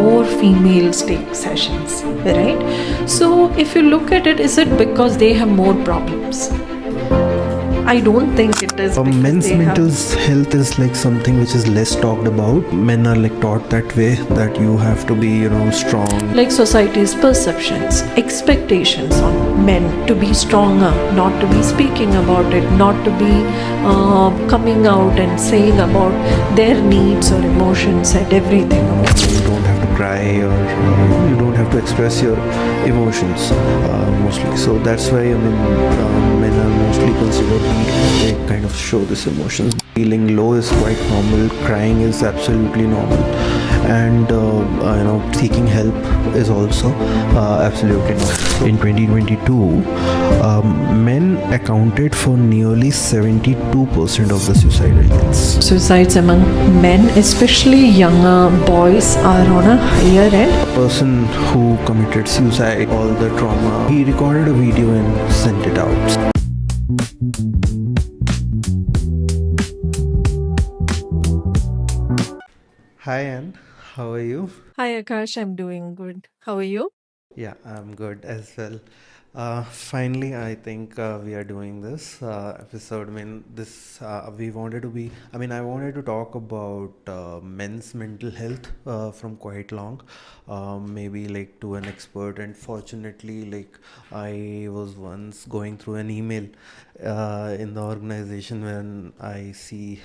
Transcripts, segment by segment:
more females take sessions, right? So if you look at it, is it because they have more problems? I don't think it is. Men's mental health is like something which is less talked about. Men are like taught that way, that you have to be, strong. Like society's perceptions, expectations on men to be stronger, not to be speaking about it, not to be coming out and saying about their needs or emotions and everything. You don't have to cry, or you don't have to express your emotions mostly. So that's why men are mostly considered weak. They kind of show this emotions. Feeling low is quite normal. Crying is absolutely normal, and seeking help is also absolutely normal. In 2022, men accounted for nearly 72% of the suicidal deaths. Suicides among men, especially younger boys, are on a higher end. A person who committed suicide, all the trauma, he recorded a video and sent it out. Hi Anne, how are you? Hi Akash, I'm doing good. How are you? Yeah, I'm good as well. Finally, I think we are doing this episode. We wanted to be. I wanted to talk about men's mental health from quite long, maybe like to an expert. And fortunately, like I was once going through an email in the organization when I see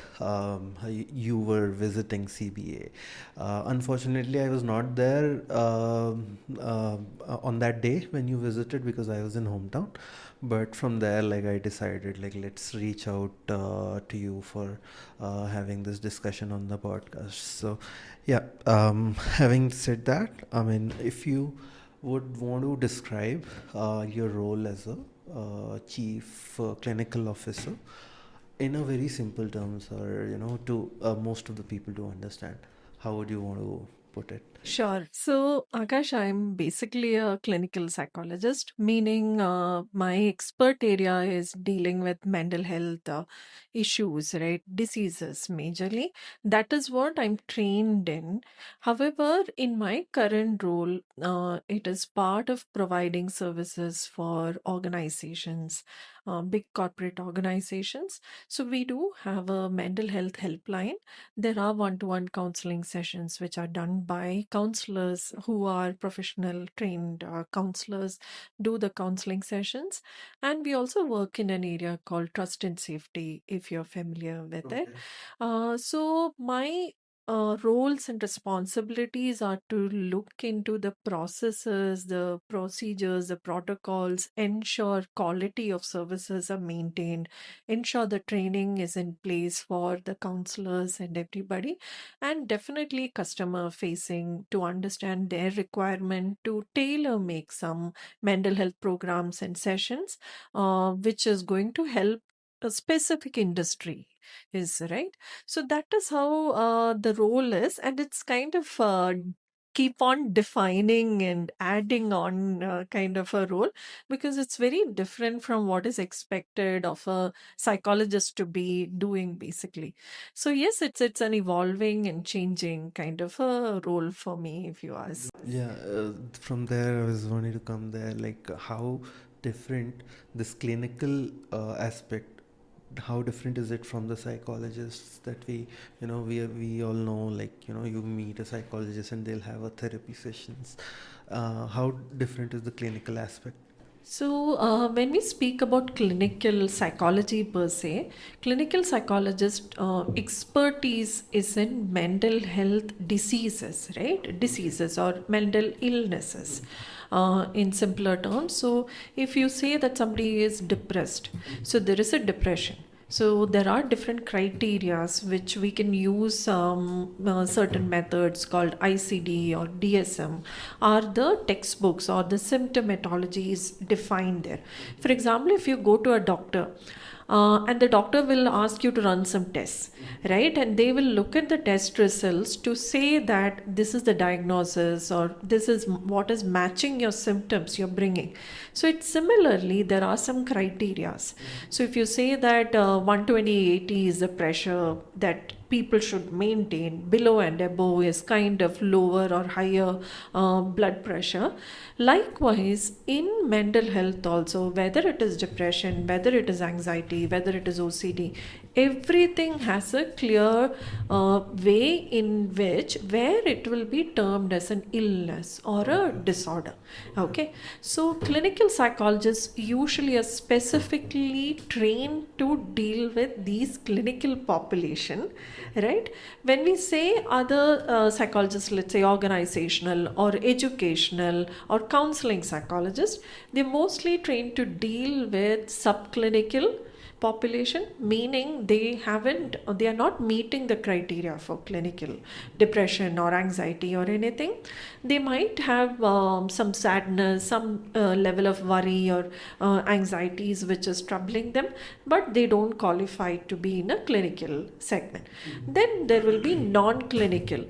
you were visiting CBA. Unfortunately, I was not there on that day when you visited because I was in hometown. But from there, like I decided, like let's reach out to you for having this discussion on the podcast. So, yeah. Having said that, if you would want to describe your role as a chief clinical officer in a very simple terms, or to most of the people to understand, how would you want to put it? Sure. So, Akash, I'm basically a clinical psychologist, meaning my expert area is dealing with mental health issues, right? Diseases majorly. That is what I'm trained in. However, in my current role, it is part of providing services for organizations, big corporate organizations. So, we do have a mental health helpline. There are one-to-one counseling sessions which are done by counselors who are professional trained counselors, do the counseling sessions. And we also work in an area called trust and safety, if you're familiar with it. So my roles and responsibilities are to look into the processes, the procedures, the protocols, ensure quality of services are maintained, ensure the training is in place for the counselors and everybody, and definitely customer facing to understand their requirement, to tailor make some mental health programs and sessions, which is going to help a specific industry, is right. So that is how the role is, and it's kind of keep on defining and adding on kind of a role, because it's very different from what is expected of a psychologist to be doing basically. So yes, it's an evolving and changing kind of a role for me, if you ask. Yeah, from there I was wanting to come there, like how different this clinical aspect, how different is it from the psychologists that we all know, like you meet a psychologist and they'll have a therapy sessions. How different is the clinical aspect? So, when we speak about clinical psychology per se, clinical psychologist expertise is in mental health diseases, right? Diseases or mental illnesses, in simpler terms. So, if you say that somebody is depressed, so there is a depression. So there are different criterias which we can use, certain methods called ICD or DSM are the textbooks or the symptomatology is defined there. For example, if you go to a doctor, and the doctor will ask you to run some tests, right? And they will look at the test results to say that this is the diagnosis or this is what is matching your symptoms you're bringing. So it's similarly, there are some criterias. So if you say that 120/80 is the pressure that people should maintain. Below and above is kind of lower or higher blood pressure. Likewise, in mental health also, whether it is depression, whether it is anxiety, whether it is OCD, everything has a clear way in which where it will be termed as an illness or a disorder. Okay, so clinical psychologists usually are specifically trained to deal with these clinical population, right? When we say other psychologists, let's say organizational or educational or counseling psychologists, they're mostly trained to deal with subclinical population, meaning they are not meeting the criteria for clinical depression or anxiety or anything. They might have some sadness, some level of worry or anxieties which is troubling them, but they don't qualify to be in a clinical segment. Then there will be non-clinical,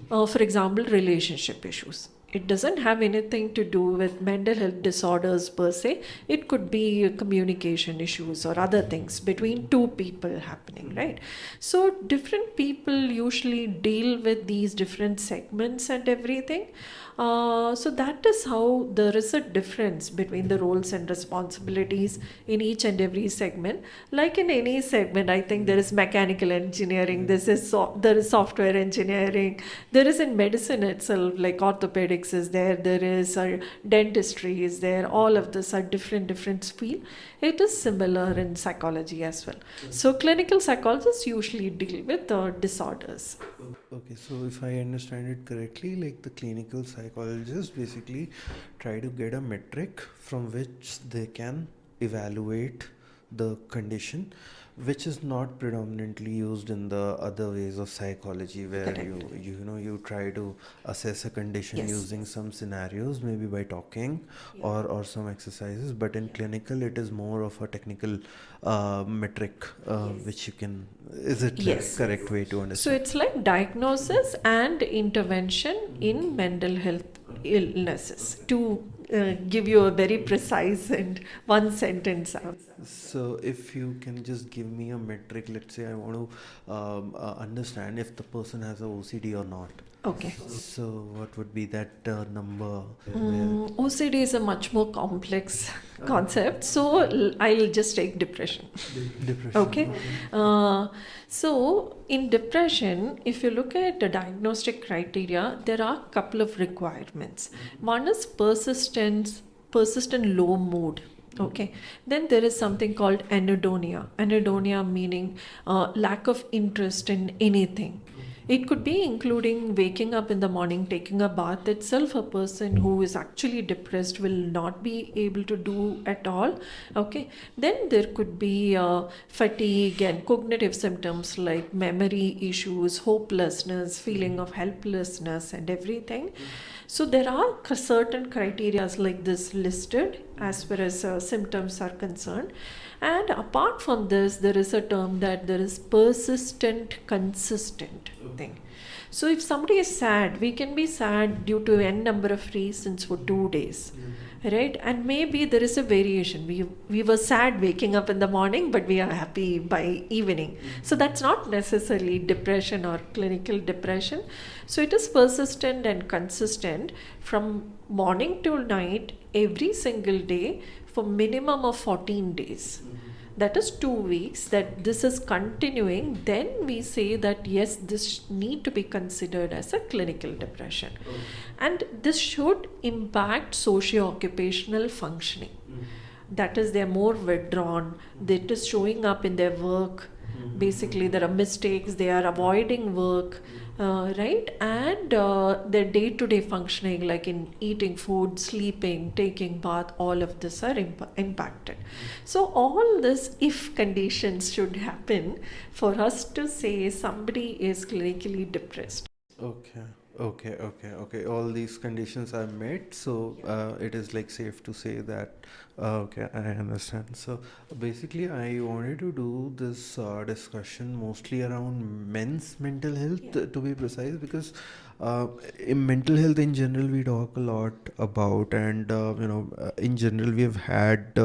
for example, relationship issues. It doesn't have anything to do with mental health disorders per se. It could be communication issues or other things between two people happening, right? So different people usually deal with these different segments and everything. So that is how there is a difference between the roles and responsibilities in each and every segment. Like in any segment, I think there is mechanical engineering, there is software engineering, there is in medicine itself, like orthopedics is there, there is dentistry is there. All of this are different field. It is similar in psychology as well. So clinical psychologists usually deal with disorders. Okay, so if I understand it correctly, like the clinical psychologists basically try to get a metric from which they can evaluate the condition, which is not predominantly used in the other ways of psychology, where Correct. you try to assess a condition Yes. using some scenarios, maybe by talking or some exercises. But in clinical, it is more of a technical metric, which you can. Is it Yes. correct way to So understand? it's like diagnosis and intervention in mental health illnesses, to give you a very precise and one sentence answer. So, if you can just give me a metric, let's say I want to understand if the person has a OCD or not. Okay. So, what would be that number? OCD is a much more complex concept, so I'll just take depression. Depression. Okay. Uh, so in depression, if you look at the diagnostic criteria, there are a couple of requirements. One is persistent low mood. Okay. Then there is something called anhedonia. Anhedonia meaning lack of interest in anything. It could be including waking up in the morning, taking a bath itself. A person who is actually depressed will not be able to do at all. Okay. Then there could be fatigue and cognitive symptoms like memory issues, hopelessness, feeling of helplessness, and everything. So there are certain criteria like this listed as far as symptoms are concerned. And apart from this, there is a term that there is persistent, consistent thing. So if somebody is sad, we can be sad due to n number of reasons for 2 days, right? And maybe there is a variation. We were sad waking up in the morning, but we are happy by evening. So that's not necessarily depression or clinical depression. So it is persistent and consistent from morning till night, every single day for minimum of 14 days. That is 2 weeks that this is continuing. Then we say that yes, this need to be considered as a clinical depression. And this should impact socio-occupational functioning. That is, they're more withdrawn, that is showing up in their work. Basically there are mistakes, they are avoiding work, right? And their day-to-day functioning, like in eating food, sleeping, taking bath, all of this are impacted. So all this if conditions should happen for us to say somebody is clinically depressed. Okay, okay. All these conditions are met, so it is like safe to say that. Okay, I understand. So basically, I wanted to do this discussion mostly around men's mental health, to be precise, because in mental health in general we talk a lot about, and in general we have had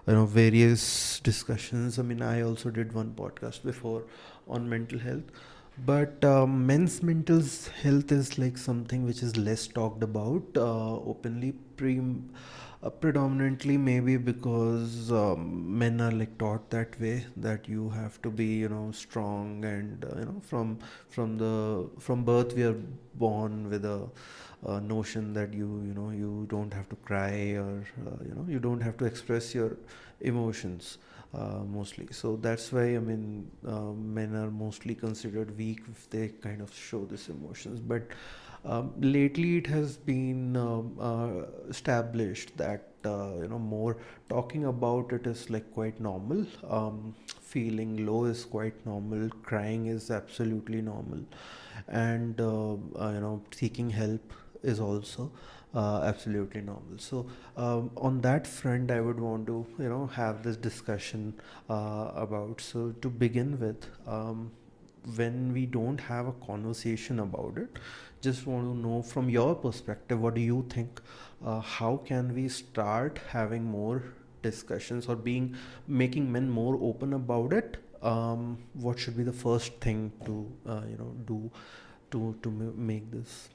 various discussions. I mean, I also did one podcast before on mental health, but men's mental health is like something which is less talked about openly, predominantly maybe because men are like taught that way, that you have to be strong, and from birth we are born with a notion that you don't have to cry, or you don't have to express your emotions, mostly. So that's why, I mean, men are mostly considered weak if they kind of show this emotions. But lately it has been established that more talking about it is like quite normal. Feeling low is quite normal. Crying is absolutely normal, and seeking help is also absolutely normal. So on that front, I would want to have this discussion about. So to begin with, when we don't have a conversation about it, just want to know from your perspective, what do you think? How can we start having more discussions, or making men more open about it? What should be the first thing to do to make this?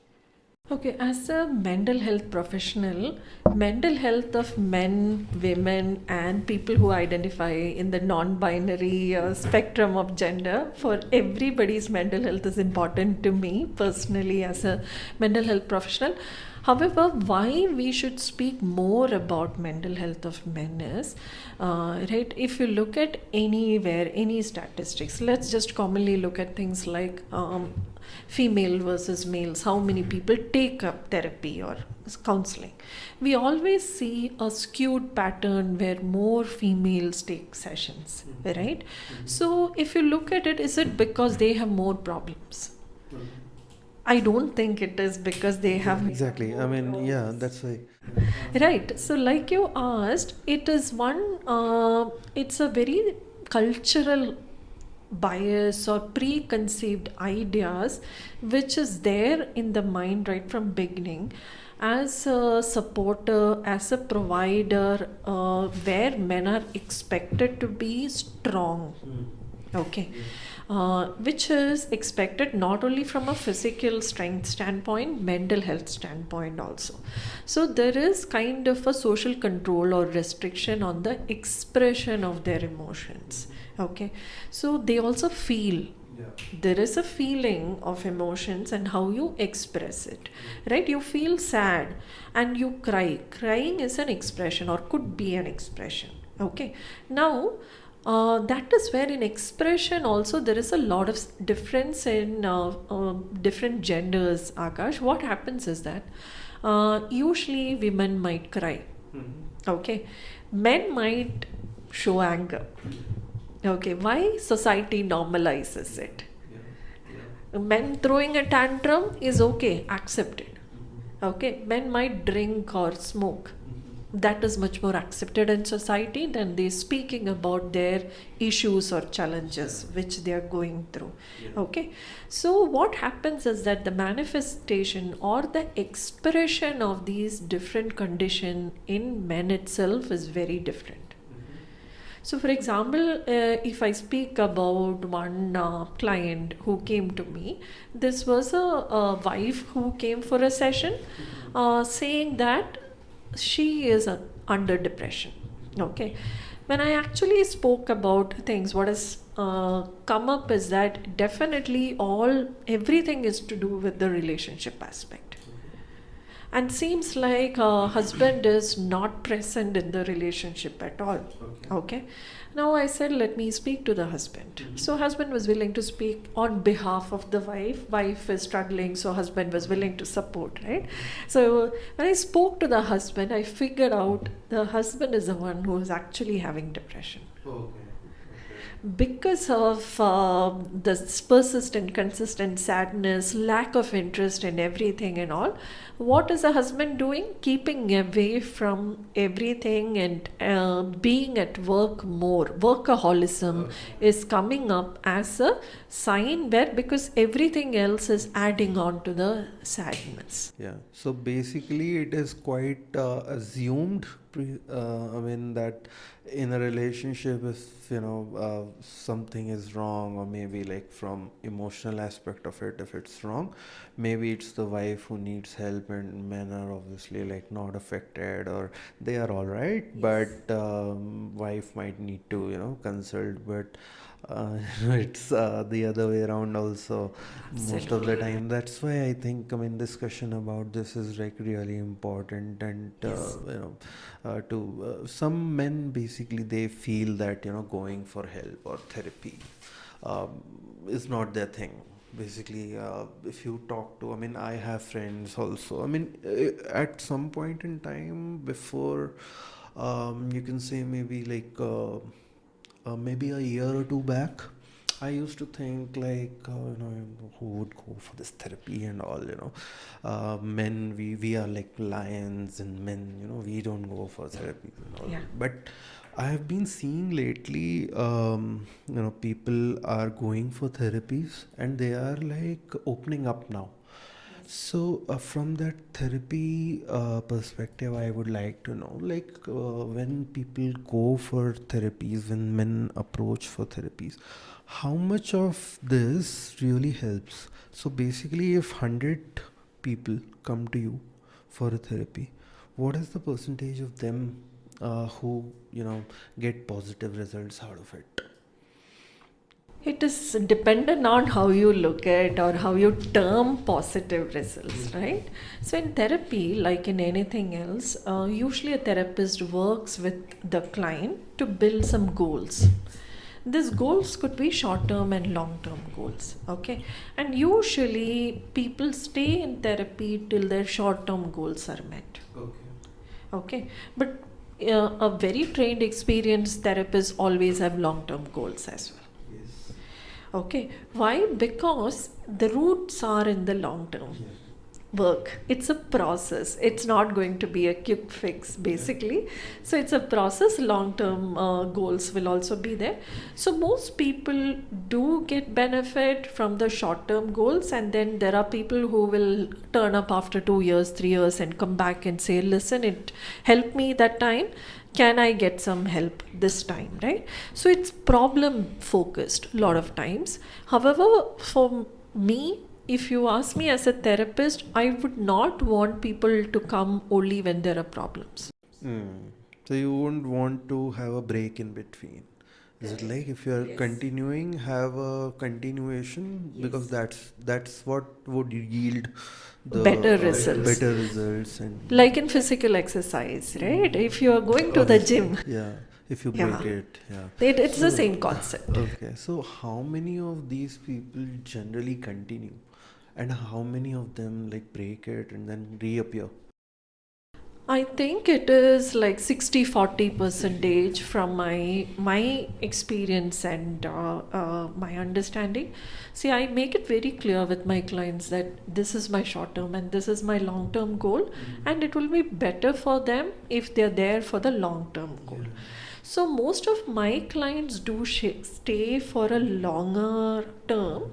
Okay, as a mental health professional, mental health of men, women, and people who identify in the non binary spectrum of gender, for everybody's mental health is important to me personally as a mental health professional. However, why we should speak more about mental health of men is, right, if you look at anywhere, any statistics, let's just commonly look at things like female versus males, how many people take up therapy or counseling. We always see a skewed pattern where more females take sessions, right? So, if you look at it, is it because they have more problems? I don't think it is because they have Exactly. I mean, yeah, that's why. right. So, like you asked, it is it's a very cultural bias or preconceived ideas which is there in the mind right from beginning. As a supporter, as a provider, where men are expected to be strong, okay, which is expected not only from a physical strength standpoint, mental health standpoint also. So there is kind of a social control or restriction on the expression of their emotions, okay. So they also feel, there is a feeling of emotions and how you express it, right? You feel sad and you cry. Crying is an expression or could be an expression, okay. Now that is where in expression also there is a lot of difference in different genders, Akash. What happens is that usually women might cry, okay. Men might show anger, okay. Why? Society normalizes it. Men throwing a tantrum is okay, accepted, okay. Men might drink or smoke, that is much more accepted in society than they speaking about their issues or challenges which they are going through, okay. So what happens is that the manifestation or the expression of these different condition in men itself is very different. So, for example, if I speak about one client who came to me, this was a wife who came for a session saying that she is under depression. Okay. When I actually spoke about things, what has come up is that definitely everything is to do with the relationship aspect. And seems like husband is not present in the relationship at all, okay. Now I said, let me speak to the husband. So husband was willing to speak on behalf of the wife is struggling, so husband was willing to support, right? So when I spoke to the husband, I figured out the husband is the one who is actually having depression because of this persistent, consistent sadness, lack of interest in everything and all. What is a husband doing? Keeping away from everything and being at work more. Workaholism is coming up as a sign where, because everything else is adding on to the sadness. Yeah. So basically, it is quite assumed I mean that in a relationship, if something is wrong, or maybe like from emotional aspect of it, if it's wrong, maybe it's the wife who needs help, and men are obviously like not affected, or they are all right, but wife might need to consult, but it's the other way around also most of the Absolutely. time. That's why I think, I mean, discussion about this is like really important. And Yes. to some men, basically they feel that going for help or therapy um, is not their thing. Basically, if you talk to, I mean, I have friends also, I mean, at some point in time before, you can say maybe like maybe a year or two back, I used to think like, who would go for this therapy and all, men, we are like lions, and men, we don't go for therapies and all. Yeah. But I have been seeing lately, people are going for therapies, and they are like opening up now. So, from that therapy perspective, I would like to know, like, when people go for therapies, when men approach for therapies, how much of this really helps? So, basically, if 100 people come to you for a therapy, what is the percentage of them who, get positive results out of it? It is dependent on how you look at or how you term positive results, right? So, in therapy, like in anything else, usually a therapist works with the client to build some goals. These goals could be short term and long term goals, okay? And usually people stay in therapy till their short term goals are met, okay? But a very trained, experienced therapist always have long term goals as well. Okay, why? Because the roots are in the long term work. It's a process. It's not going to be a quick fix, basically. So it's a process. Long term goals will also be there. So most people do get benefit from the short term goals, and then there are people who will turn up after 2 years, 3 years, and come back and say, "Listen, it helped me that time. Can I get some help this time?" Right? So it's problem focused a lot of times. However, for me, if you ask me as a therapist, I would not want people to come only when there are problems. Mm. So you wouldn't want to have a break in between. Is it like if you're continuing, have a continuation, because that's what would yield the Better results. better results. And Like in physical exercise, right? If you are going to the obviously, gym, yeah, if you yeah, break it, yeah. it's the So same concept. okay, so how many of these people generally continue, and how many of them like break it and then reappear? I think it is like 60-40 percentage from my experience and my understanding. See, I make it very clear with my clients that this is my short term and this is my long term goal, and it will be better for them if they're there for the long term goal. So most of my clients do stay for a longer term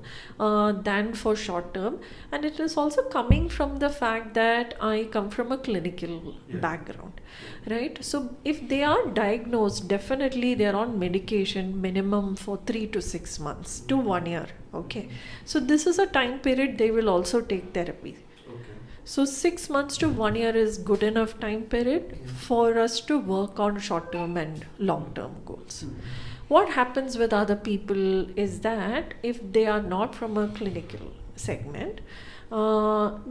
than for short term, and it is also coming from the fact that I come from a clinical background, right? So if they are diagnosed, definitely they are on medication minimum for 3 to 6 months to 1 year. Okay, so this is a time period they will also take therapy. So 6 months to 1 year is good enough time period for us to work on short term and long term goals. What happens with other people is that if they are not from a clinical segment,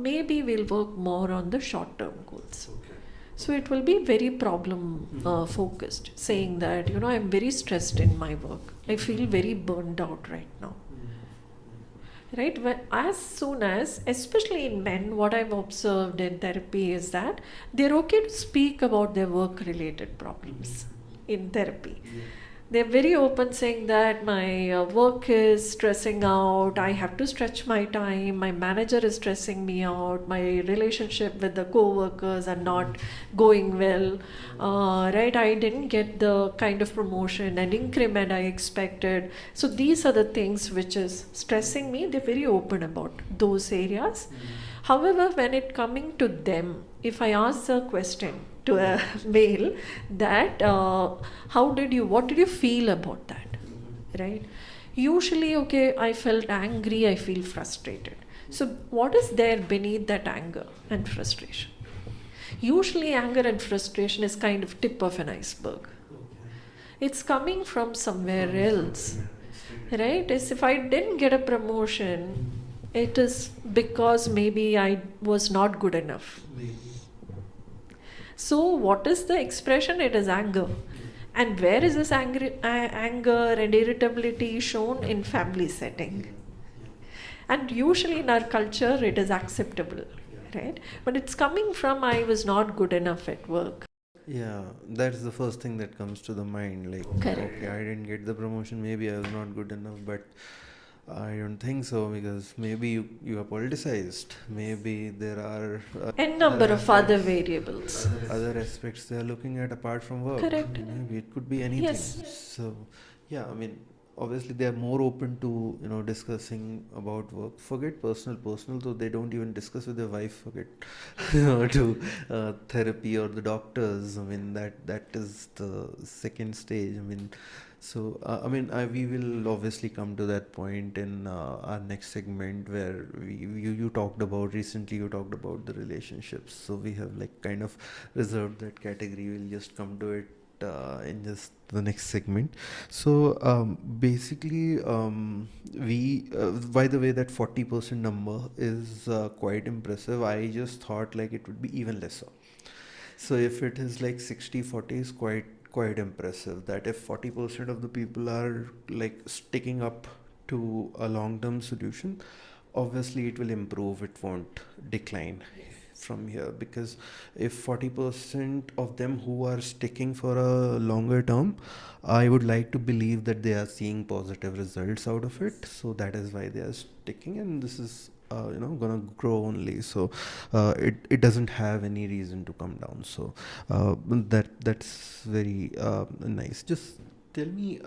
maybe we'll work more on the short term goals. So it will be very problem focused, saying that, I'm very stressed in my work. I feel very burned out right now. Right? As soon as, especially in men, what I've observed in therapy is that they're okay to speak about their work related problems in therapy. They're very open, saying that my work is stressing out, I have to stretch my time, my manager is stressing me out, my relationship with the co-workers are not going well, right? I didn't get the kind of promotion and increment I expected. So these are the things which is stressing me. They're very open about those areas. However, when it coming to them, if I ask a question to a male that what did you feel about that, right? Usually, okay, I felt angry, I feel frustrated. So what is there beneath that anger and frustration? Usually anger and frustration is kind of tip of an iceberg. It's coming from somewhere else, right? As if I didn't get a promotion, it is because maybe I was not good enough. So what is the expression? It is anger. And where is this anger and irritability shown? In family setting. And usually in our culture it is acceptable, right? But it's coming from I was not good enough at work. Yeah, that's the first thing that comes to the mind. Like, Correct. okay, I didn't get the promotion, maybe I was not good enough, but I don't think so, because maybe you are politicized. Maybe there are N number of other variables. other aspects they are looking at apart from work. Correct. Maybe it could be anything. Yes. So, yeah, I mean, obviously they are more open to discussing about work. Forget personal, so they don't even discuss with their wife. Forget to therapy or the doctors. I mean, that is the second stage. I mean, so we will obviously come to that point in our next segment, where you talked about recently. You talked about the relationships, so we have like kind of reserved that category. We'll just come to it in just the next segment. So basically, we by the way, that 40% number is quite impressive. I just thought like it would be even lesser. So if it is like 60-40 is quite impressive, that if 40% of the people are like sticking up to a long term solution, obviously it will improve, it won't decline from here. Because if 40% of them who are sticking for a longer term, I would like to believe that they are seeing positive results out of it, so that is why they are sticking, and this is gonna grow only. So it doesn't have any reason to come down. So that's very nice. Just tell me,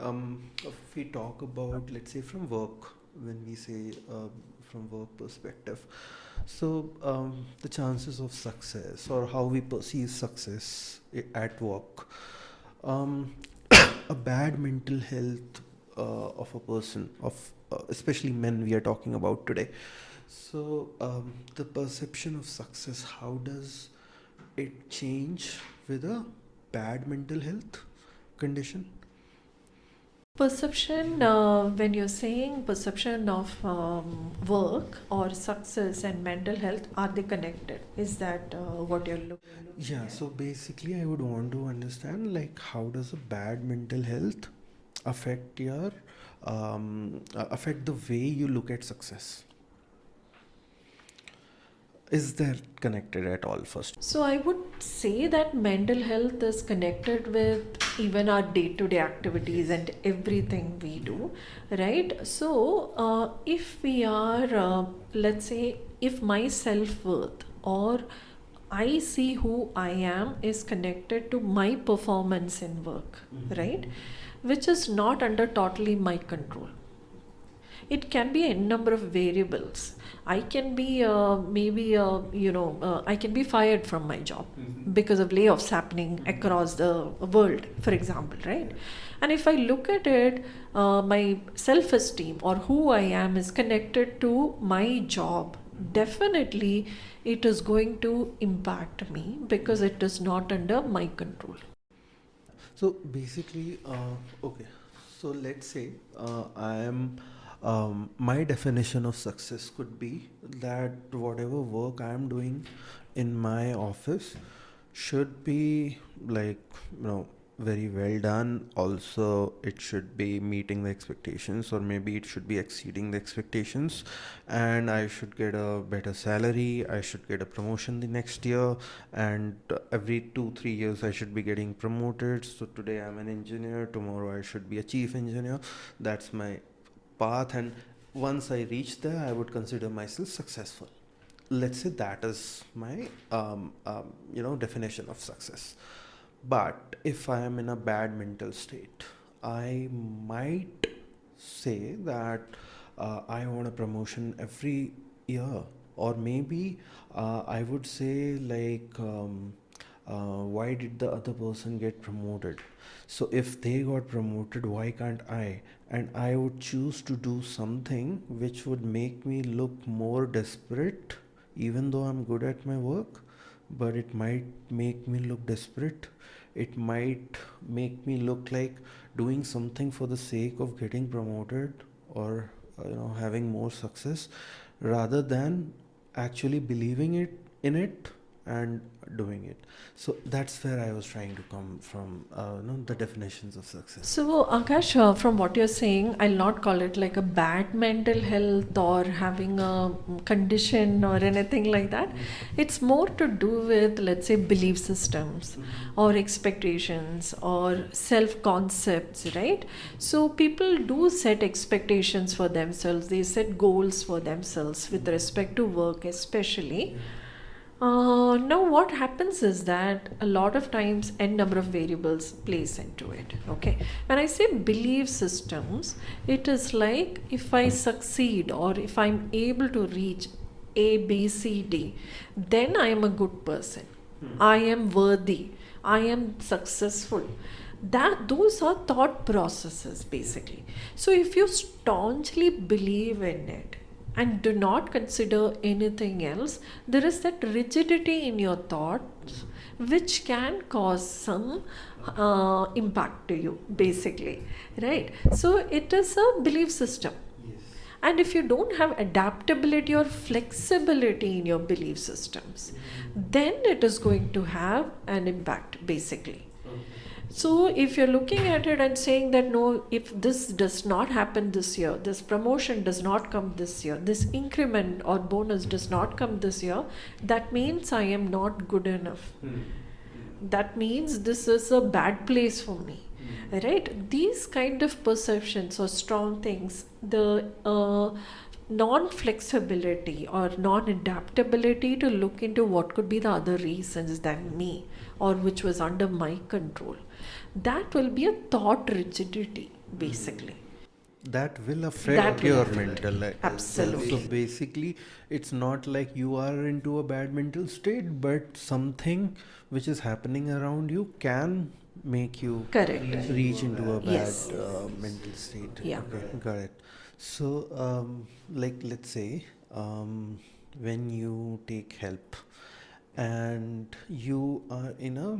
if we talk about, let's say, from work, when we say from work perspective, so the chances of success, or how we perceive success at work, um, a bad mental health of a person, of especially men we are talking about today. So the perception of success, how does it change with a bad mental health condition? Perception, when you're saying perception of work or success and mental health, are they connected? Is that what you're looking Yeah, at? so basically I would want to understand, like, how does a bad mental health affect your affect the way you look at success? Is that connected at all first? So I would say that mental health is connected with even our day-to-day activities and everything we do, right? So if we are, let's say, if my self-worth or I see who I am is connected to my performance in work, right? Which is not under totally my control. It can be a number of variables. I can be maybe I can be fired from my job because of layoffs happening across the world, for example, right? And if I look at it, my self esteem or who I am is connected to my job, definitely it is going to impact me because it is not under my control. So basically, okay. So let's say I am. My definition of success could be that whatever work I am doing in my office should be like, very well done. Also, it should be meeting the expectations, or maybe it should be exceeding the expectations, and I should get a better salary. I should get a promotion the next year, and every 2-3 years I should be getting promoted. So today I'm an engineer, tomorrow I should be a chief engineer. That's my path, and once I reach there, I would consider myself successful. Let's say that is my definition of success. But if I am in a bad mental state, I might say that I want a promotion every year, or maybe I would say like why did the other person get promoted? So if they got promoted, why can't I? And I would choose to do something which would make me look more desperate, even though I'm good at my work, but it might make me look desperate. It might make me look like doing something for the sake of getting promoted, or having more success, rather than actually believing it in it and doing it. So that's where I was trying to come from, the definitions of success. So, Akash, from what you're saying, I'll not call it like a bad mental health or having a condition or anything like that. It's more to do with, let's say, belief systems or expectations or self concepts, right? So, people do set expectations for themselves, they set goals for themselves with respect to work, especially. Now, what happens is that a lot of times n number of variables plays into it. Okay, when I say belief systems, it is like if I succeed or if I'm able to reach A, B, C, D, then I am a good person. I am worthy. I am successful. That those are thought processes basically. So if you staunchly believe in it and do not consider anything else, there is that rigidity in your thoughts which can cause some impact to you, basically, right? So it is a belief system. And if you don't have adaptability or flexibility in your belief systems, then it is going to have an impact, basically. So, if you're looking at it and saying that no, if this does not happen this year, this promotion does not come this year, this increment or bonus does not come this year, that means I am not good enough. That means this is a bad place for me, right? These kind of perceptions or strong things, the non-flexibility or non-adaptability to look into what could be the other reasons than me or which was under my control, that will be a thought rigidity, basically. That will That affect will your affect. mental health as well. So Absolutely. basically, it's not like you are into a bad mental state, but something which is happening around you can make you Correct. reach into a bad Yes. mental state. Yeah. Okay, got it. So, like, let's say, when you take help and you are in a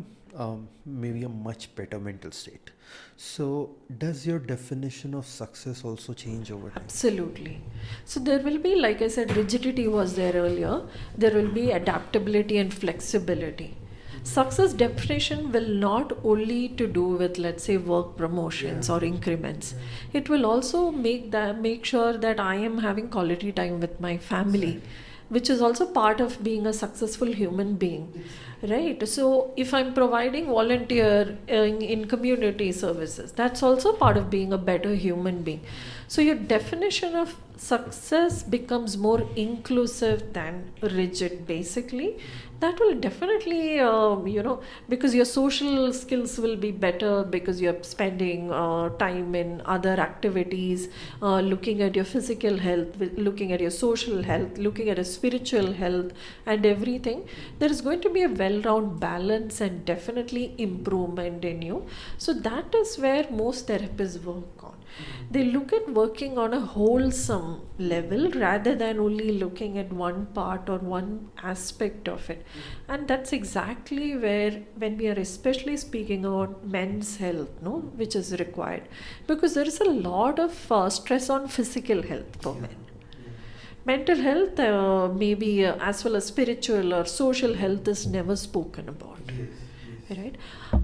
maybe a much better mental state. So, does your definition of success also change over time? Absolutely. So there will be, like I said, rigidity was there earlier. There will be adaptability and flexibility. Success definition will not only to do with, let's say, work promotions or increments. It will also make sure that I am having quality time with my family, which is also part of being a successful human being, right? So if I'm providing volunteer in community services, that's also part of being a better human being. So your definition of success becomes more inclusive than rigid, basically. That will definitely because your social skills will be better because you're spending time in other activities, looking at your physical health, looking at your social health, looking at your spiritual health and everything. There is going to be a well-round balance and definitely improvement in you. So that is where most therapists work on. They look at working on a wholesome level rather than only looking at one part or one aspect of it. And that's exactly where, when we are especially speaking about men's health, no, which is required, because there is a lot of stress on physical health for men. Mental health, maybe as well as spiritual or social health, is never spoken about. Right?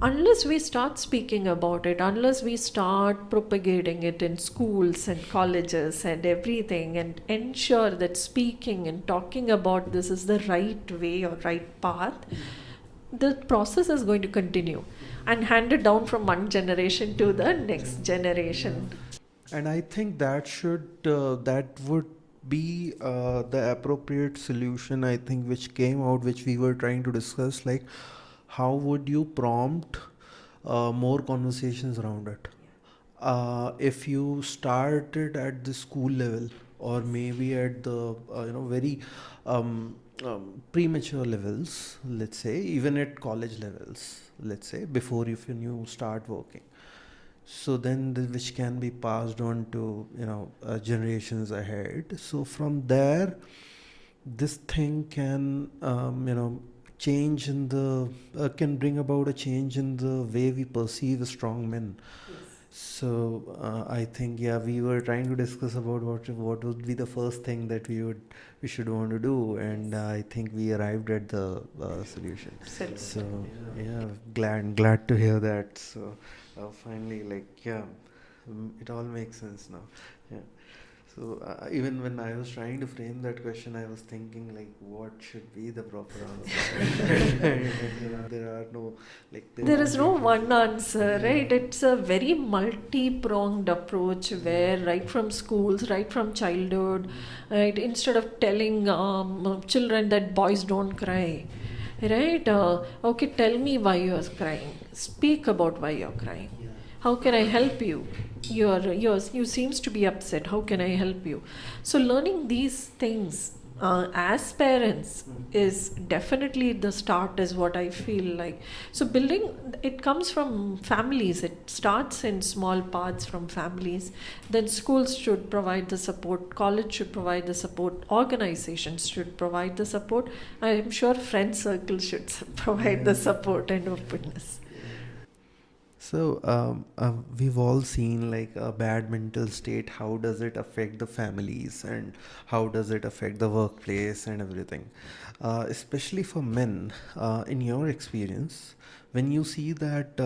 Unless we start speaking about it, unless we start propagating it in schools and colleges and everything, and ensure that speaking and talking about this is the right way or right path, the process is going to continue and handed down from one generation to the next generation. And I think that would be the appropriate solution, I think, which came out, which we were trying to discuss. Like, how would you prompt more conversations around it? If you started at the school level, or maybe at the very premature levels, let's say even at college levels, let's say before if you start working. So then which can be passed on to generations ahead. So from there, this thing can change in the can bring about a change in the way we perceive strong men. So I think, yeah, we were trying to discuss about what would be the first thing that we should want to do, and I think we arrived at the solution. Absolutely. So yeah, glad to hear that. So finally, like, yeah, it all makes sense now. Yeah. So even when I was trying to frame that question, I was thinking like, what should be the proper answer? And there are no, like, there There won't is no be. one answer, Yeah. right? It's a very multi-pronged approach where, right from schools, right from childhood, right, instead of telling children that boys don't cry, right? Okay, tell me why you're crying. Speak about why you're crying. How can I help you? You seems to be upset. How can I help you? So learning these things as parents is definitely the start, is what I feel like. So building, it comes from families. It starts in small parts from families. Then schools should provide the support, college should provide the support, organizations should provide the support. I am sure friend circles should provide the support and openness. So we've all seen like a bad mental state. How does it affect the families, and how does it affect the workplace and everything? Especially for men, in your experience, when you see that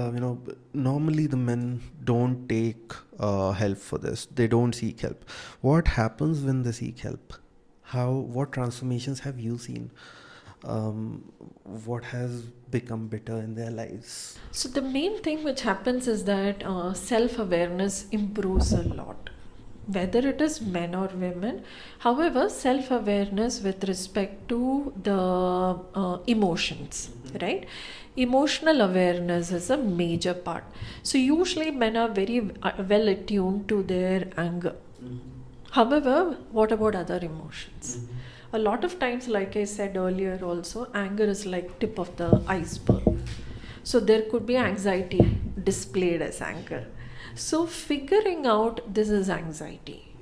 normally the men don't take help for this, they don't seek help. What happens when they seek help? What transformations have you seen? What has become better in their lives? So the main thing which happens is that self-awareness improves a lot, whether it is men or women. However, self-awareness with respect to the emotions, right? Emotional awareness is a major part. So usually men are very well attuned to their anger. However, what about other emotions? A lot of times, like I said earlier also, anger is like tip of the iceberg. So there could be anxiety displayed as anger. So figuring out this is anxiety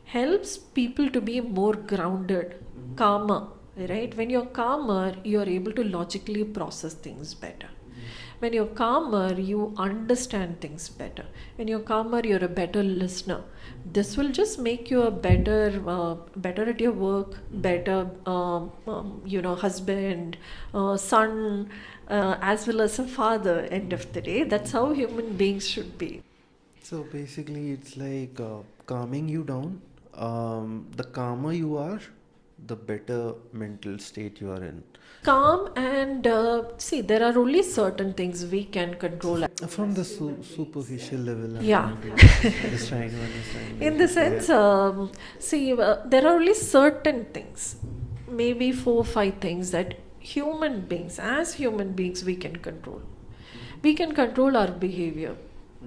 helps people to be more grounded, calmer, right? When you're calmer, you're able to logically process things better. When you're calmer, you understand things better. When you're calmer, you're a better listener. This will just make you a better at your work, better, husband, son, as well as a father. End of the day, that's how human beings should be. So basically, it's like calming you down. The calmer you are, the better mental state you are in. Calm and see, there are only certain things we can control. From the superficial level, I'm Yeah. trying to just trying to understand. In the Basically, yeah. sense, see, there are only certain things, maybe 4 or 5 things that as human beings, we can control. We can control our behavior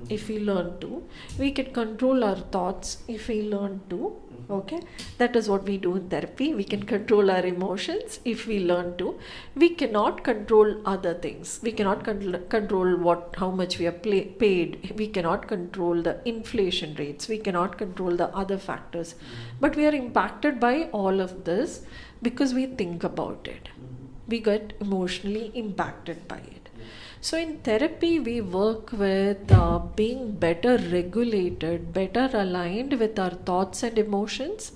if we learn to. We can control our thoughts if we learn to. Okay, that is what we do in therapy. We can control our emotions if we learn to. We cannot control other things. We cannot control how much we are paid. We cannot control the inflation rates. We cannot control the other factors. But we are impacted by all of this because we think about it. We get emotionally impacted by it. So in therapy, we work with being better regulated, better aligned with our thoughts and emotions.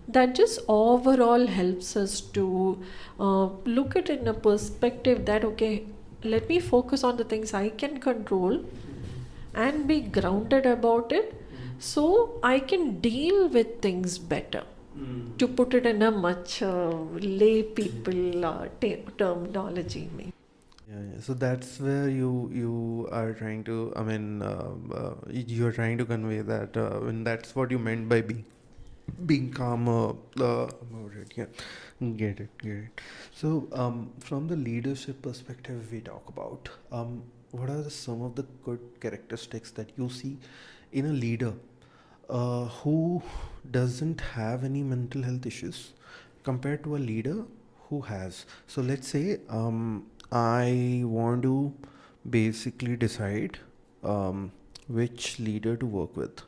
That just overall helps us to look at it in a perspective that, okay, let me focus on the things I can control and be grounded about it, so I can deal with things better. To put it in a much lay people terminology, maybe. Yeah, yeah. So that's where you are trying to. I mean, you are trying to convey that, and that's what you meant by being calmer about it. Yeah, get it. So, from the leadership perspective, we talk about what are some of the good characteristics that you see in a leader, who doesn't have any mental health issues compared to a leader who has. So let's say I want to basically decide which leader to work with.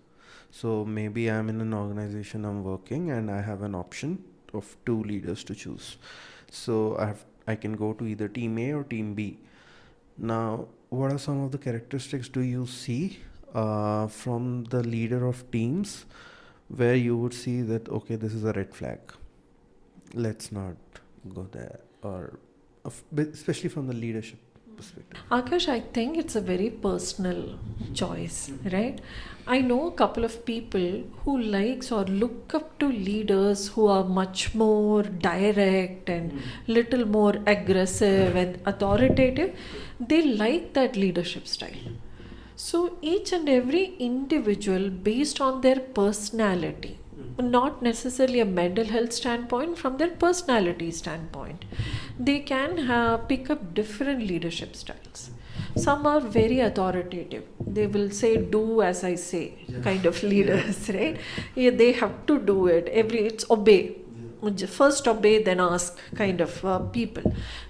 So maybe I'm in an organization I'm working and I have an option of two leaders to choose. So I can go to either team A or team B. Now, what are some of the characteristics do you see from the leader of teams where you would see that, okay, this is a red flag? Let's not go there, or especially from the leadership perspective. Akash, I think it's a very personal choice, right? I know a couple of people who likes or look up to leaders who are much more direct and little more aggressive and authoritative. They like that leadership style. So each and every individual, based on their personality, not necessarily a mental health standpoint, from their personality standpoint, they can pick up different leadership styles. Some are very authoritative. They will say, "Do as I say," kind of leaders, right? Yeah, they have to do it. It's obey. First obey, then ask kind of people.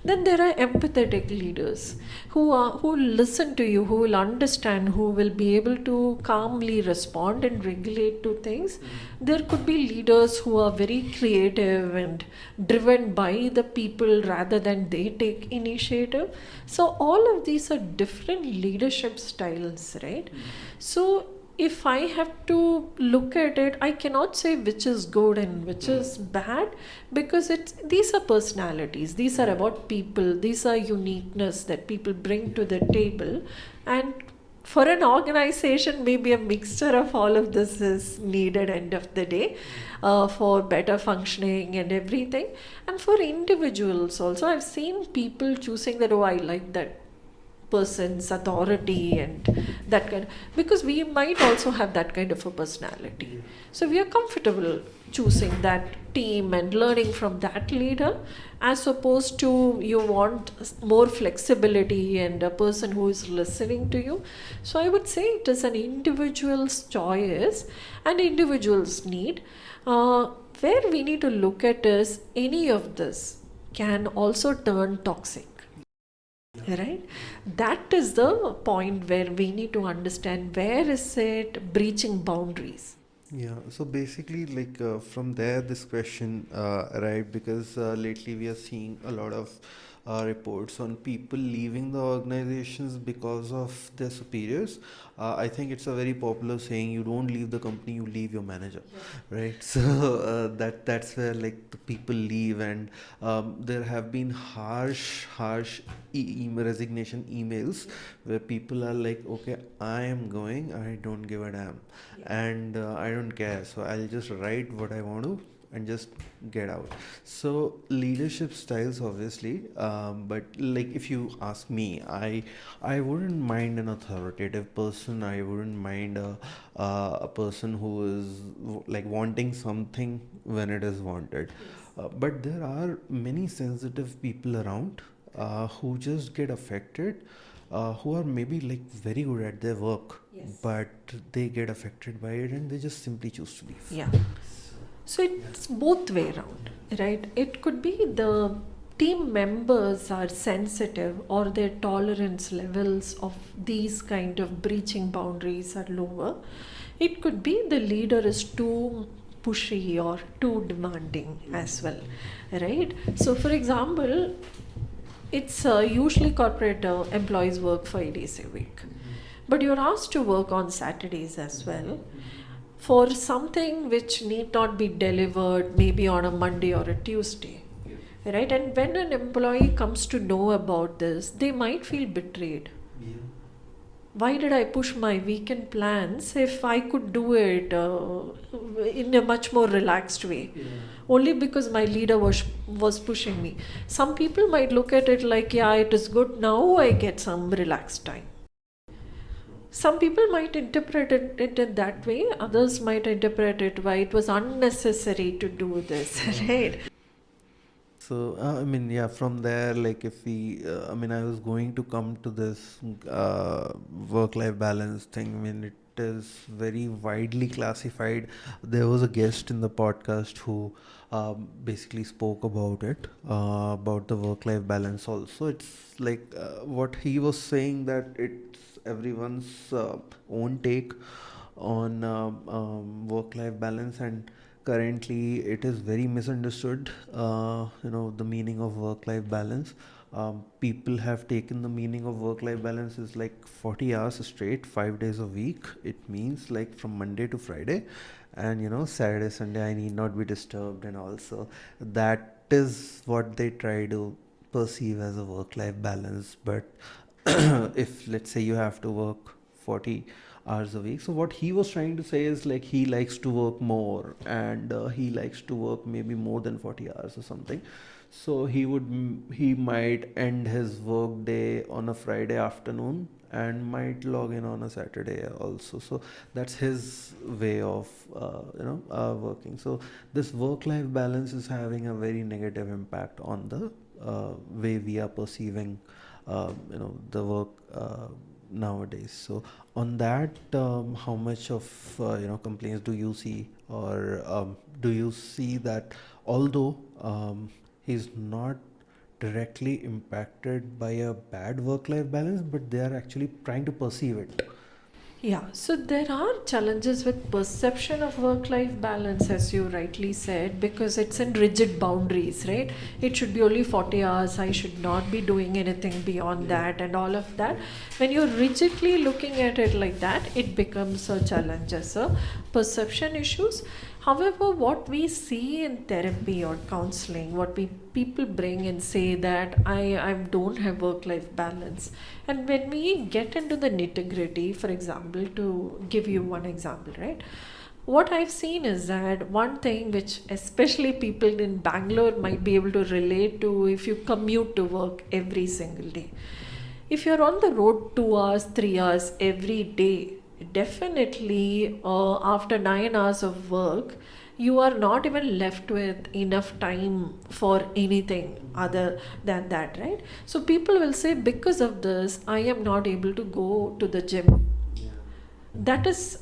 Then there are empathetic leaders who listen to you, who will understand, who will be able to calmly respond and regulate to things. There could be leaders who are very creative and driven by the people rather than they take initiative. So all of these are different leadership styles, right? So if I have to look at it, I cannot say which is good and which is bad, because these are personalities, these are about people, these are uniqueness that people bring to the table. And for an organization, maybe a mixture of all of this is needed end of the day, for better functioning and everything. And for individuals also, I've seen people choosing that, oh, I like that person's authority and that kind, because we might also have that kind of a personality, so we are comfortable choosing that team and learning from that leader, as opposed to you want more flexibility and a person who is listening to you. So I would say it is an individual's choice and individual's need. Where we need to look at is any of this can also turn toxic, right? That is the point where we need to understand where is it breaching boundaries. Yeah, so basically, like from there, this question, right? Because lately we are seeing a lot of reports on people leaving the organizations because of their superiors. I think it's a very popular saying: "You don't leave the company, you leave your manager," right? So that's where like the people leave, and there have been harsh resignation emails where people are like, "Okay, I am going. I don't give a damn." And I don't care, so I'll just write what I want to and just get out. So leadership styles, obviously, but like if you ask me, I wouldn't mind an authoritative person. I wouldn't mind a person who is like wanting something when it is wanted. But there are many sensitive people around who just get affected, who are maybe like very good at their work, but they get affected by it and they just simply choose to leave. Yeah. So it's both way around, right? It could be the team members are sensitive or their tolerance levels of these kind of breaching boundaries are lower. It could be the leader is too pushy or too demanding as well, right? So for example, it's usually corporate employees work 5 days a week, but you're asked to work on Saturdays as well for something which need not be delivered maybe on a Monday or a Tuesday, right? And when an employee comes to know about this, they might feel betrayed. Why did I push my weekend plans if I could do it in a much more relaxed way? Only because my leader was pushing me. Some people might look at it like, yeah, it is good, now I get some relaxed time. Some people might interpret it in that way, others might interpret it why it was unnecessary to do this, right? So, I mean, yeah, from there, like if we, I mean, I was going to come to this work-life balance thing. I mean, is very widely classified. There was a guest in the podcast who basically spoke about it, about the work-life balance. Also, it's like what he was saying, that it's everyone's own take on work-life balance, and currently it is very misunderstood. The meaning of work-life balance. People have taken the meaning of work-life balance is like 40 hours straight, 5 days a week. It means like from Monday to Friday, and Saturday, Sunday I need not be disturbed, and also that is what they try to perceive as a work-life balance. But if let's say you have to work 40 hours a week, so what he was trying to say is like he likes to work more, and he likes to work maybe more than 40 hours or something. So he might end his work day on a Friday afternoon and might log in on a Saturday also. So that's his way of working. So this work-life balance is having a very negative impact on the way we are perceiving the work nowadays. So on that, how much of complaints do you see, or do you see that although he's not directly impacted by a bad work-life balance, but they are actually trying to perceive it? Yeah, so there are challenges with perception of work life balance, as you rightly said, because it's in rigid boundaries, right? It should be only 40 hours, I should not be doing anything beyond that, and all of that. When you're rigidly looking at it like that, it becomes a challenge as a perception issues. However, what we see in therapy or counseling, what we people bring and say that I don't have work-life balance, and when we get into the nitty-gritty, for example, to give you one example, right? What I've seen is that one thing which especially people in Bangalore might be able to relate to if you commute to work every single day. If you're on the road 2 hours, 3 hours every day, definitely after 9 hours of work, you are not even left with enough time for anything other than that, right? So people will say, because of this, I am not able to go to the gym. That is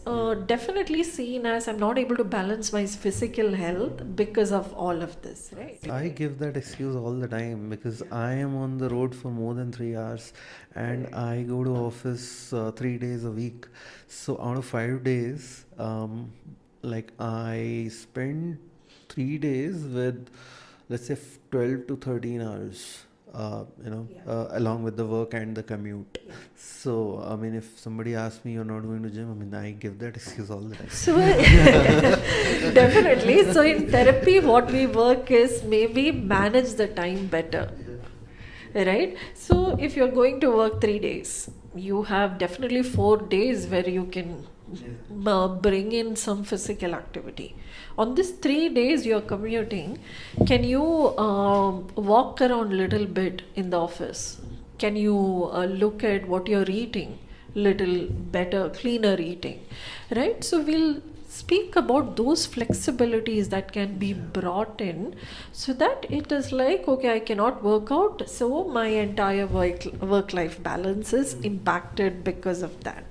definitely seen as I'm not able to balance my physical health because of all of this, right? I give that excuse all the time because I am on the road for more than 3 hours, and I go to office 3 days a week. So out of 5 days, like I spend 3 days with, let's say, 12 to 13 hours. Along with the work and the commute. So, I mean, if somebody asks me you're not going to gym, I mean, I give that excuse all the time. So definitely. So in therapy, what we work is maybe manage the time better, right? So if you're going to work 3 days, you have definitely 4 days where you can bring in some physical activity. On this 3 days you're commuting, can you walk around a little bit in the office? Can you look at what you're eating? Little better, cleaner eating, right? So we'll speak about those flexibilities that can be brought in, so that it is like, okay, I cannot work out, so my entire work life balance is impacted because of that.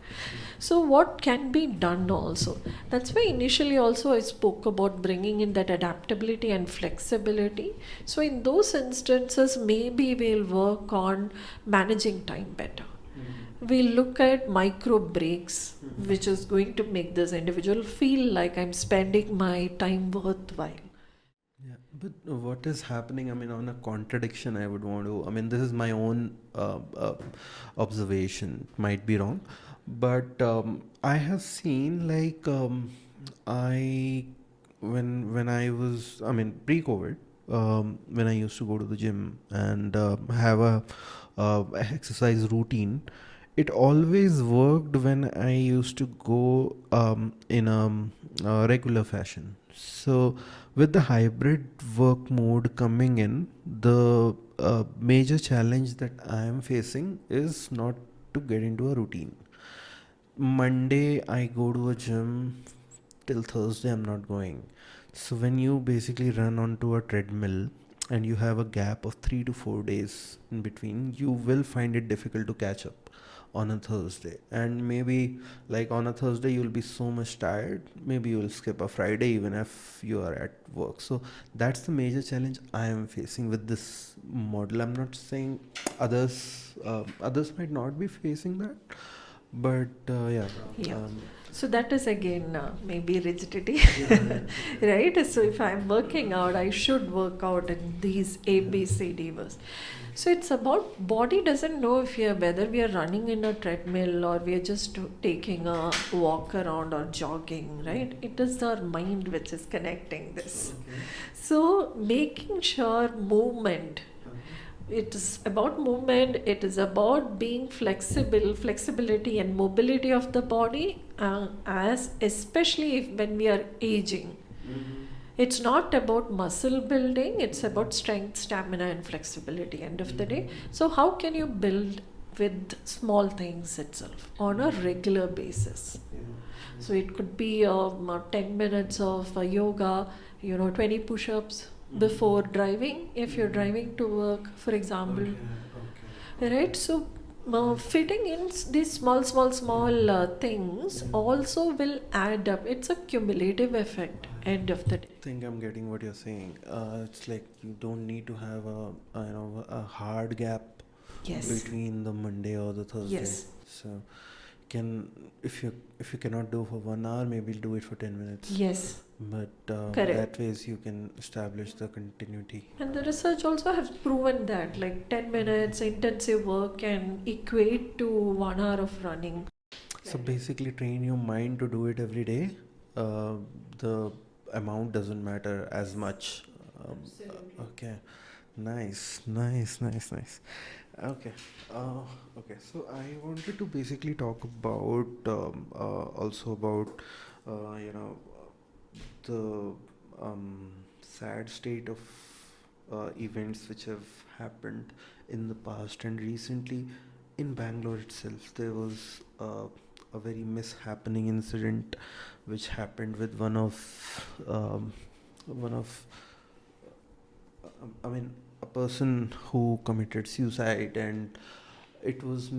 So what can be done also? That's why initially also I spoke about bringing in that adaptability and flexibility. So in those instances, maybe we'll work on managing time better. We look at micro breaks, which is going to make this individual feel like I'm spending my time worthwhile. Yeah, but what is happening? I mean, on a contradiction, I would want to. I mean, this is my own observation. Might be wrong, but I have seen like I when I was, I mean, pre-COVID, when I used to go to the gym and have a exercise routine, it always worked when I used to go in a regular fashion. So with the hybrid work mode coming in, the major challenge that I am facing is not to get into a routine. Monday I go to a gym, till Thursday I'm not going. So when you basically run onto a treadmill and you have a gap of 3 to 4 days in between, you will find it difficult to catch up on a Thursday, and maybe like on a Thursday you'll be so much tired, maybe you'll skip a Friday even if you are at work. So that's the major challenge I am facing with this model. I'm not saying others might not be facing that, but yeah. Yeah. um, So that is again maybe rigidity, yeah, right? So if I'm working out, I should work out in these A, B, C, D was. So it's about body doesn't know if we are whether we are running in a treadmill or we are just taking a walk around or jogging, right? It is our mind which is connecting this. okay. So making sure movement, it is about movement, it is about being flexible, flexibility and mobility of the body, as especially if when we are aging. Mhm. It's not about muscle building, it's about strength, stamina and flexibility end of the day. So how can you build with small things itself on a regular basis? So it could be 10 minutes of yoga, 20 push-ups before driving, if you're driving to work, for example. Okay. Right? So fitting in these small things also will add up. It's a cumulative effect end of the day. I think I'm getting what you're saying. It's like you don't need to have a hard gap Yes. between the Monday or the Thursday. Yes. So can if you cannot do for 1 hour, maybe do it for 10 minutes. Yes. But Correct. that ways you can establish the continuity. And the research also has proven that like 10 minutes intensive work can equate to 1 hour of running. So basically, train your mind to do it every day. The amount doesn't matter as much. Um, okay, nice. Okay, okay. So I wanted to basically talk about also about you know the sad state of events which have happened in the past and recently in Bangalore itself. There was a very mishappening incident which happened with one of I mean a person who committed suicide, and it was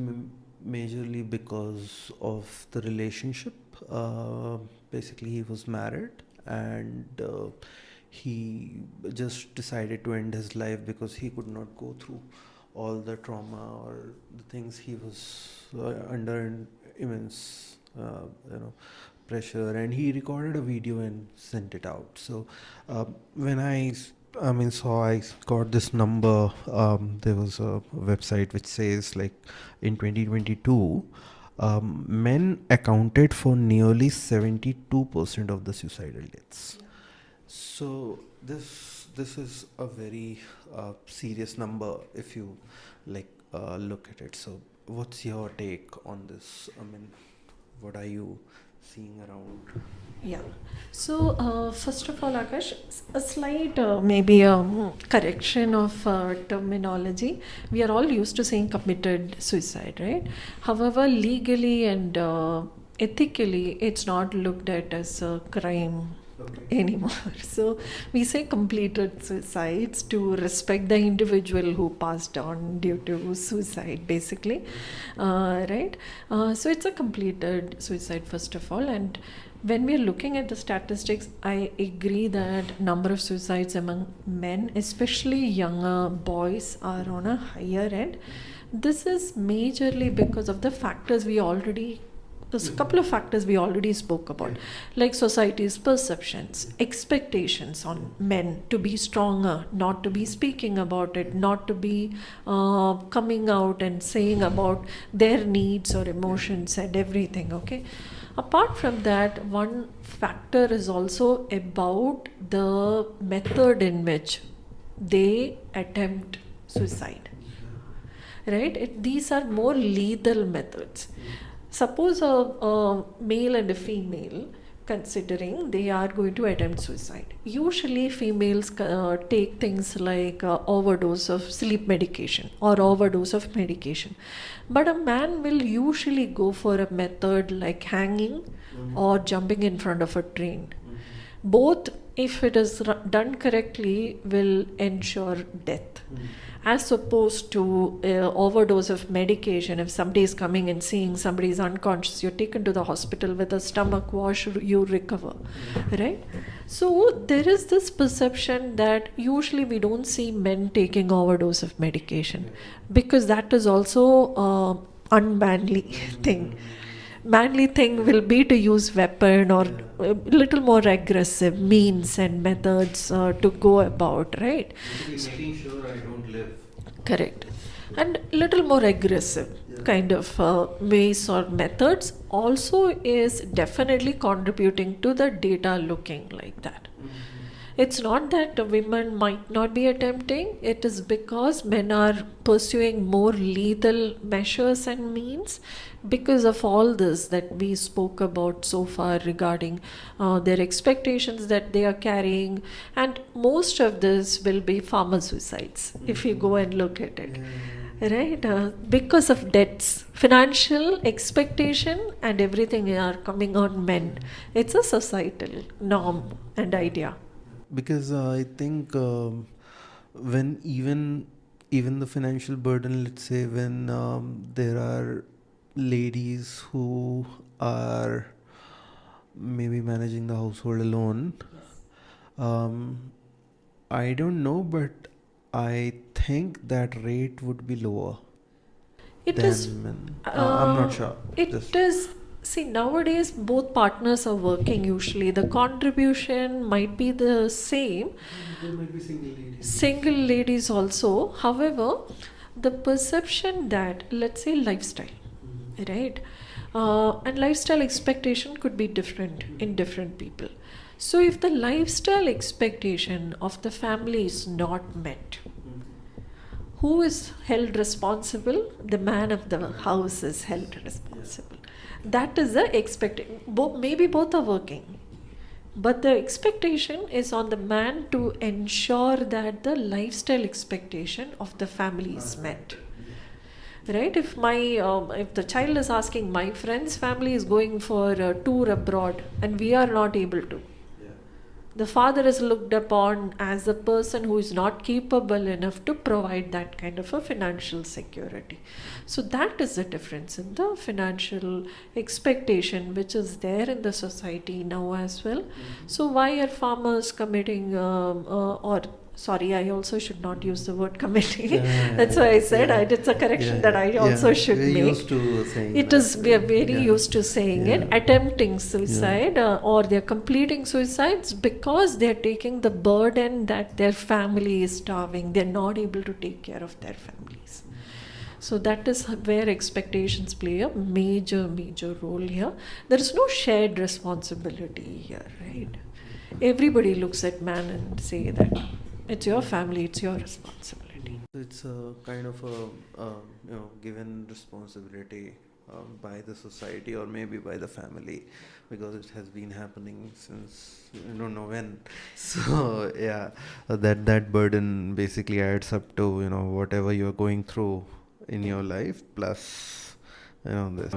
majorly because of the relationship. Basically, he was married, and he just decided to end his life because he could not go through all the trauma or the things he was under immense pressure, and he recorded a video and sent it out. So when I got this number. There was a website which says like in 2022, men accounted for nearly 72% of the suicidal deaths. So this is a very serious number if you look at it. So what's your take on this? I mean, what are you seeing around? Yeah. So, first of all, Akash, a slight maybe correction of terminology. We are all used to saying committed suicide, right? However, legally and ethically, it's not looked at as a crime anymore. So, we say completed suicides to respect the individual who passed on due to suicide, basically. Right? So, it's a completed suicide, first of all. And when we are looking at the statistics, I agree that number of suicides among men, especially younger boys, are on a higher end. This is majorly because of the factors we already, there's a couple of factors we already spoke about, like society's perceptions, expectations on men to be stronger, not to be speaking about it, not to be coming out and saying about their needs or emotions and everything, okay? Apart from that, one factor is also about the method in which they attempt suicide. Right? These are more lethal methods. Suppose a male and a female, considering they are going to attempt suicide. Usually, females take things like overdose of sleep medication or overdose of medication. But a man will usually go for a method like hanging or jumping in front of a train. both, if it is done correctly, will ensure death, as opposed to overdose of medication. If somebody is coming and seeing somebody is unconscious, you're taken to the hospital with a stomach wash, you recover, right? So there is this perception that usually we don't see men taking overdose of medication, because that is also unmanly thing. Manly thing will be to use weapon or a little more aggressive means and methods to go about, right? Making sure I don't live. Correct. And little more aggressive kind of ways or methods also is definitely contributing to the data looking like that. It's not that women might not be attempting, it is because men are pursuing more lethal measures and means because of all this that we spoke about so far regarding their expectations that they are carrying. And most of this will be farmer suicides if you go and look at it. Right, because of debts, financial expectation, and everything are coming on men. It's a societal norm and idea. Because I think when even the financial burden, let's say when there are ladies who are maybe managing the household alone, um, I don't know, but I think that rate would be lower It is, than men. I'm not sure. it is, see, nowadays both partners are working usually. The contribution might be the same. There might be single ladies. Single ladies also. However, the perception that, let's say, lifestyle, right? And lifestyle expectation could be different in different people. So, if the lifestyle expectation of the family is not met, who is held responsible? The man of the house is held responsible. That is the expectation. Maybe both are working, but the expectation is on the man to ensure that the lifestyle expectation of the family is met. Right? If the child is asking, my friend's family is going for a tour abroad and we are not able to, the father is looked upon as a person who is not capable enough to provide that kind of a financial security. So that is the difference in the financial expectation which is there in the society now as well. So why are farmers committing or sorry, I also should not use the word committing. That's why I said it's a correction that I also should We're make. used to saying It that, is, we are very yeah. used to saying it, attempting suicide or they're completing suicides because they're taking the burden that their family is starving. They're not able to take care of their families. So that is where expectations play a major, major role here. There is no shared responsibility here, right? Everybody looks at man and say that it's your family, it's your responsibility. It's a kind of a given responsibility by the society or maybe by the family, because it has been happening since I don't know when. So yeah, that burden basically adds up to whatever you're going through in your life plus this.